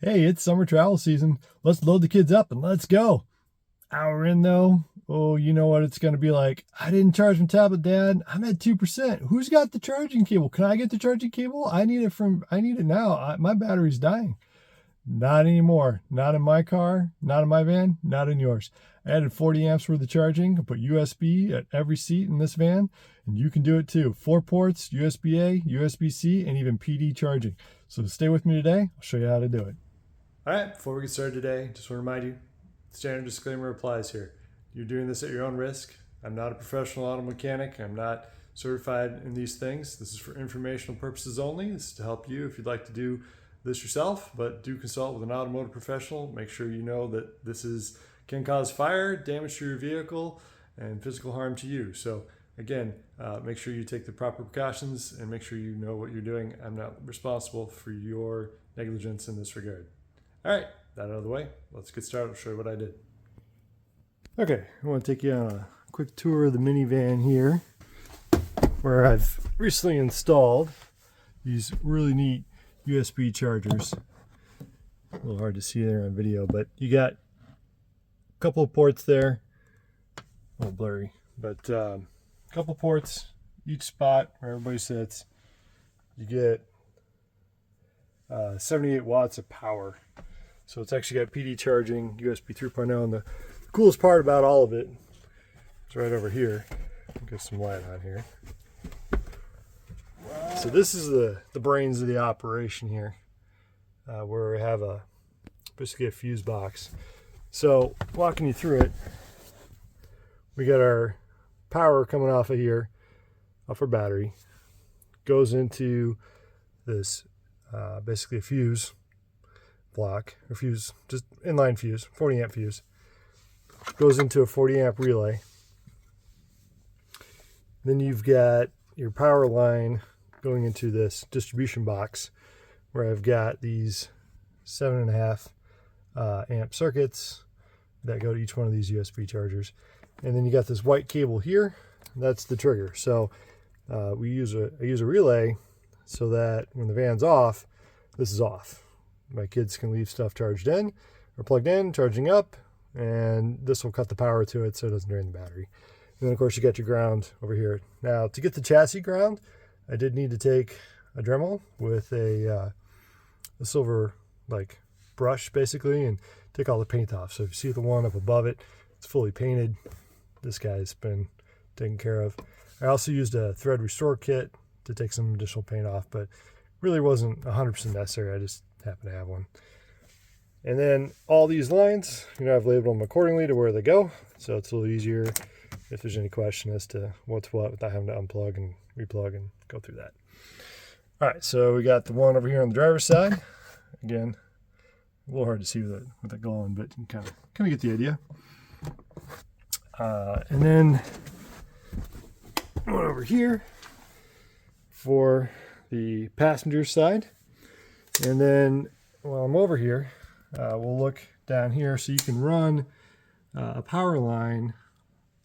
Hey, it's summer travel season. Let's load the kids up and let's go. Hour in though, oh, you know what it's going to be like. I didn't charge my tablet, Dad. I'm at 2%. Who's got the charging cable? Can I get the charging cable? I need it now. My battery's dying. Not anymore. Not in my car, not in my van, not in yours. I added 40 amps worth of charging. I put USB at every seat in this van, and you can do it too. 4 ports, USB-A, USB-C, and even PD charging. So stay with me today. I'll show you how to do it. All right, before we get started today, just want to remind you, standard disclaimer applies here. You're doing this at your own risk. I'm not a professional auto mechanic. I'm not certified in these things. This is for informational purposes only. This is to help you if you'd like to do this yourself, but do consult with an automotive professional. Make sure you know that this can cause fire, damage to your vehicle, and physical harm to you. So again, make sure you take the proper precautions and make sure you know what you're doing. I'm not responsible for your negligence in this regard. All right, that out of the way, let's get started. I'll show you what I did. Okay, I want to take you on a quick tour of the minivan here, where I've recently installed these really neat USB chargers. A little hard to see there on video, but you got a couple of ports there. A little blurry, but a couple ports, each spot where everybody sits. You get 78 watts of power. So it's actually got PD charging, USB 3.0, and the coolest part about all of it is right over here. Get some light on here. So this is the brains of the operation here, where we have basically a fuse box. So walking you through it, we got our power coming off of here, off our battery, goes into this basically a fuse block, or fuse, just inline fuse, 40 amp fuse, goes into a 40 amp relay. Then you've got your power line going into this distribution box where I've got these 7.5 amp circuits that go to each one of these USB chargers. And then you got this white cable here, that's the trigger. So I use a relay so that when the van's off, this is off. My kids can leave stuff charged in or plugged in, charging up, and this will cut the power to it so it doesn't drain the battery. And then of course you got your ground over here. Now to get the chassis ground, I did need to take a Dremel with a silver like brush basically and take all the paint off. So if you see the one up above it, it's fully painted. This guy's been taken care of. I also used a thread restore kit to take some additional paint off, but really wasn't 100% necessary. I just happen to have one. And then all these lines, I've labeled them accordingly to where they go, so it's a little easier if there's any question as to what's what without having to unplug and replug and go through that. All right, so we got the one over here on the driver's side. Again, a little hard to see with it glowing, but you can kind of get the idea. And then one over here for the passenger side. And then while I'm over here, we'll look down here so you can run a power line.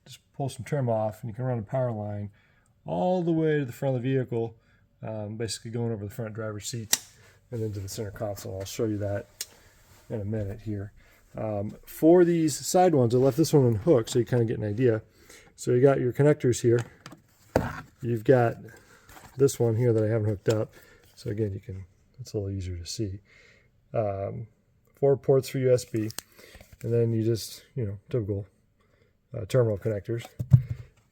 Just pull some trim off and you can run a power line all the way to the front of the vehicle, basically going over the front driver's seat and into the center console. I'll show you that in a minute here. For these side ones, I left this one unhooked so you kind of get an idea. So you got your connectors here. You've got this one here that I haven't hooked up. So again, it's a little easier to see. 4 ports for USB, and then you just, typical terminal connectors.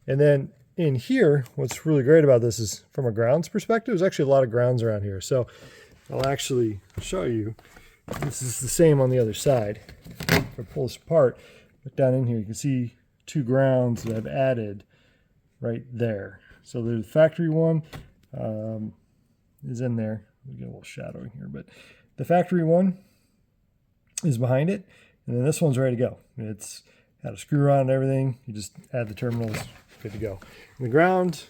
And then in here, what's really great about this is from a grounds perspective, there's actually a lot of grounds around here. So I'll actually show you. This is the same on the other side. If I pull this apart, look down in here, you can see 2 grounds that I've added right there. So the factory one is in there. We get a little shadowing here, but the factory one is behind it, and then this one's ready to go. It's had a screw on and everything. You just add the terminals, good to go. And the ground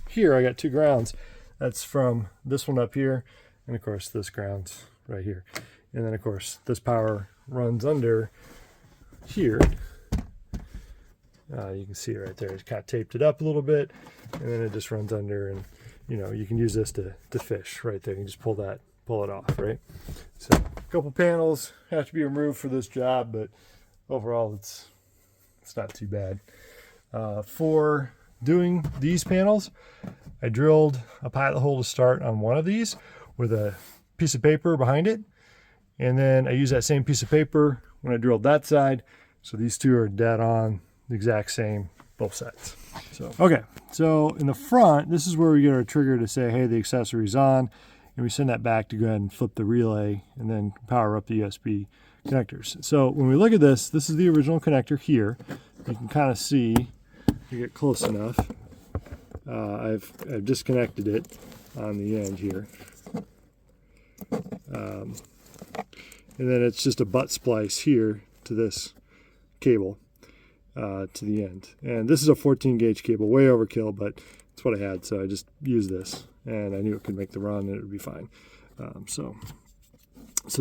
here, I got 2 grounds. That's from this one up here, and of course this ground's right here. And then of course this power runs under here. You can see it right there. It's kind of taped it up a little bit, and then it just runs under, and you can use this to fish right there. You just pull it off, right? So a couple panels have to be removed for this job, but overall it's not too bad. For doing these panels, I drilled a pilot hole to start on one of these with a piece of paper behind it, and then I used that same piece of paper when I drilled that side, so these two are dead on the exact same both sides. So okay, so in the front, this is where we get our trigger to say, hey, the accessory's on, and we send that back to go ahead and flip the relay and then power up the USB connectors. So when we look at this, this is the original connector here. You can kind of see, if you get close enough, I've disconnected it on the end here. And then it's just a butt splice here to this cable to the end. And this is a 14 gauge cable, way overkill, but it's what I had, so I just used this, and I knew it could make the run and it would be fine. So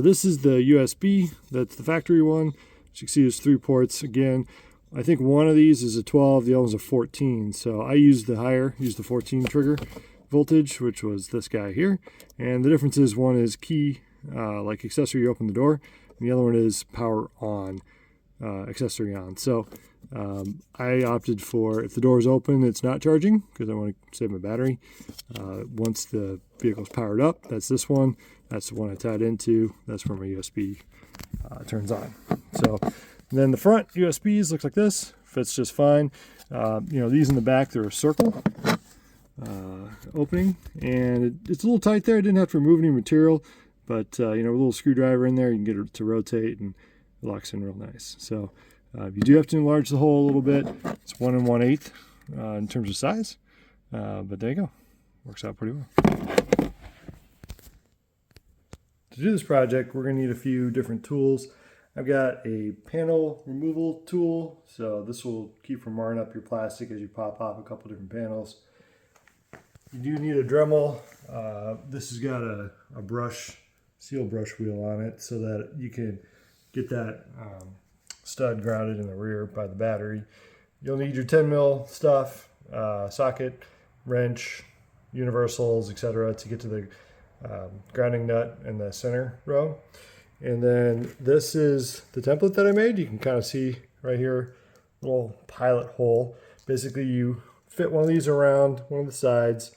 this is the USB, that's the factory one. As you can see, there's 3 ports. Again, I think one of these is a 12, the other one's a 14. So I used the 14 trigger voltage, which was this guy here. And the difference is one is key, like accessory, you open the door, and the other one is power on, accessory on. So I opted for, if the door is open, it's not charging because I want to save my battery. Once the vehicle's powered up, that's this one. That's the one I tied into. That's where my USB turns on. So then the front USBs looks like this. Fits just fine. You know, these in the back, they're a circle opening, and it's a little tight there. I didn't have to remove any material, but you know, a little screwdriver in there, you can get it to rotate, and it locks in real nice. So you do have to enlarge the hole a little bit. It's 1 1/8 in terms of size, but there you go. Works out pretty well. To do this project, we're going to need a few different tools. I've got a panel removal tool, so this will keep from marring up your plastic as you pop off a couple different panels. You do need a Dremel. This has got a seal brush wheel on it so that you can get that stud grounded in the rear by the battery. You'll need your 10 mil stuff, socket, wrench, universals, etc. to get to the grounding nut in the center row. And then this is the template that I made. You can kind of see right here, little pilot hole. Basically, you fit one of these around one of the sides,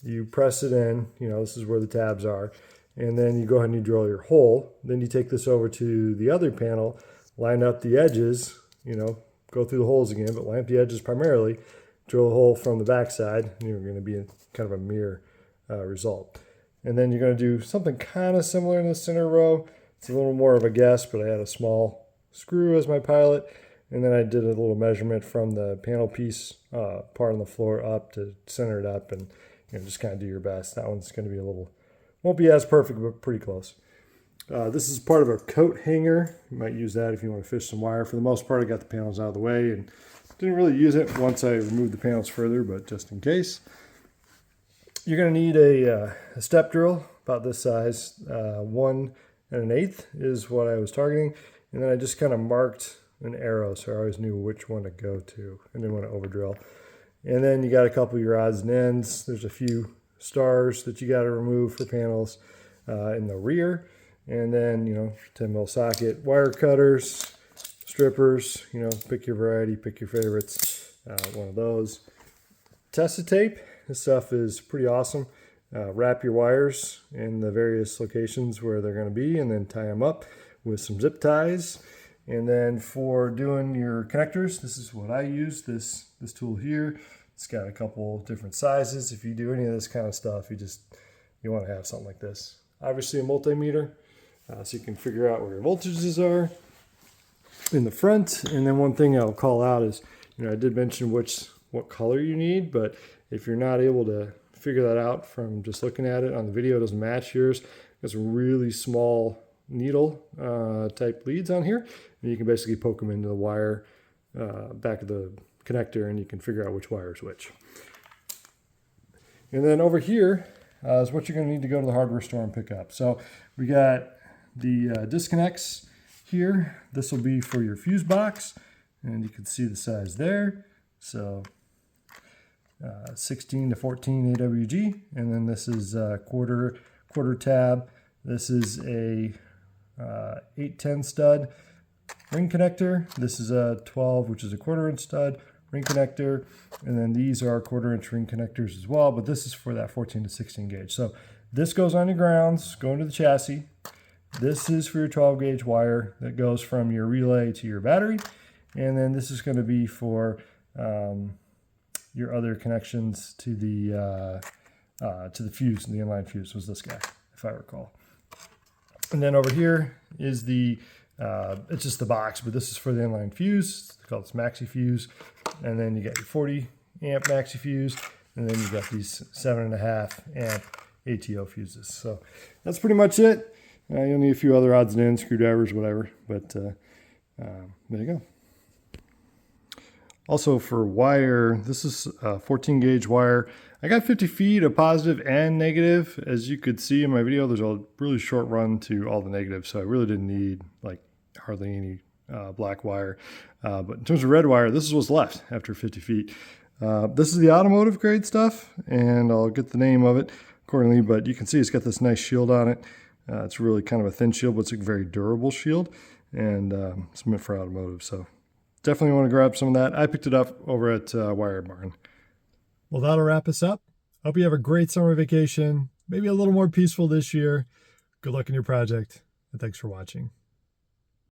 you press it in, you know, this is where the tabs are, and then you go ahead and you drill your hole. Then you take this over to the other panel, line up the edges, you know, go through the holes again, but line up the edges primarily, drill a hole from the back side, and you're going to be in kind of a mirror result. And then you're going to do something kind of similar in the center row. It's a little more of a guess, but I had a small screw as my pilot, and then I did a little measurement from the panel piece part on the floor up to center it up, and you know, just kind of do your best. That one's going to be a little, won't be as perfect, but pretty close. This is part of a coat hanger. You might use that if you want to fish some wire. For the most part, I got the panels out of the way and didn't really use it once I removed the panels further, but just in case. You're going to need a step drill about this size. 1 1/8 is what I was targeting. And then I just kind of marked an arrow so I always knew which one to go to and didn't want to over drill. And then you got a couple of your odds and ends. There's a few stars that you got to remove for panels in the rear. And then, you know, 10 mil socket, wire cutters, strippers, you know, pick your variety, pick your favorites, one of those. Tessa tape, this stuff is pretty awesome. Wrap your wires in the various locations where they're going to be and then tie them up with some zip ties. And then for doing your connectors, this is what I use, this tool here. It's got a couple different sizes. If you do any of this kind of stuff, you want to have something like this. Obviously a multimeter, so you can figure out where your voltages are in the front. And then one thing I'll call out is, you know, I did mention what color you need, but if you're not able to figure that out from just looking at it on the video, it doesn't match yours. There's some really small needle type leads on here, and you can basically poke them into the wire back of the connector, and you can figure out which wire is which. And then over here is what you're going to need to go to the hardware store and pick up. So we got the disconnects here. This will be for your fuse box, and you can see the size there. So 16 to 14 AWG, and then this is quarter tab. This is a 810 stud ring connector. This is a 12, which is a 1/4 inch stud ring connector. And then these are 1/4 inch ring connectors as well, but this is for that 14 to 16 gauge. So this goes on your grounds, going to the chassis. This is for your 12 gauge wire that goes from your relay to your battery. And then this is going to be for your other connections to the fuse. The inline fuse was this guy, if I recall. And then over here is the, it's just the box, but this is for the inline fuse. It's called this maxi fuse. And then you got your 40 amp maxi fuse. And then you got these 7.5 amp ATO fuses. So that's pretty much it. You'll need a few other odds and ends, screwdrivers, whatever. But there you go. Also for wire, this is a 14 gauge wire. I got 50 feet of positive and negative. As you could see in my video, there's a really short run to all the negatives, so I really didn't need like hardly any black wire. But in terms of red wire, this is what's left after 50 feet. This is the automotive grade stuff, and I'll get the name of it accordingly, but you can see it's got this nice shield on it. It's really kind of a thin shield, but it's a very durable shield, and it's meant for automotive, so definitely want to grab some of that. I picked it up over at Wire Barn. Well, that'll wrap us up. Hope you have a great summer vacation, maybe a little more peaceful this year. Good luck in your project, and thanks for watching.